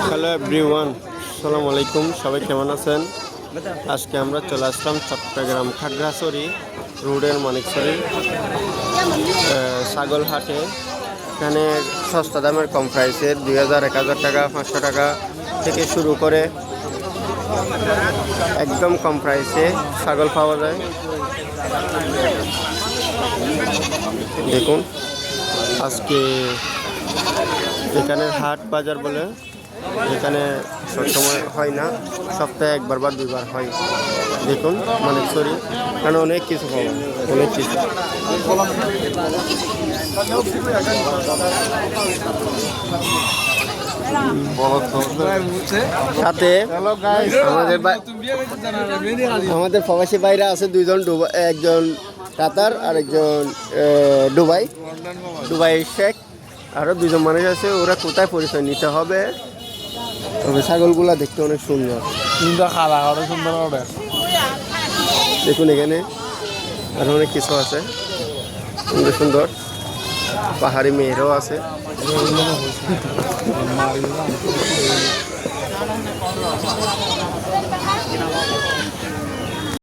Hello everyone, আসসালামু আলাইকুম। সবাই কেমন আছেন? আজকে আমরা চলে আসলাম চট্টগ্রাম খাগড়াছড়ি রোডের মানিকছড়ি ছাগল হাটে। এখানে সস্তা দামের কম প্রাইসের 2000, 1000 টাকা, 500 টাকা থেকে শুরু করে একদম কম প্রাইসে ছাগল পাওয়া যায়। দেখুন, আজকে এখানে হাট বাজার বলে, এখানে সবসময় হয় না, সপ্তাহে একবার বা দুইবার হয়। দেখুন মানিকছড়ি, কারণ অনেক কিছু পাবো, অনেক কিছু। সাথে আমাদের প্রবাসী বাইরে আছে দুইজন, একজন কাতার আর একজন দুবাই শেখ, আরও দুজন মানুষ আছে। ওরা কোথায় পরিচয় নিতে হবে। তবে ছাগলগুলা দেখতে অনেক সুন্দর, দেখুন এখানে আরো অনেক কিছু আছে, সুন্দর সুন্দর পাহাড়ি মেয়েরাও আছে।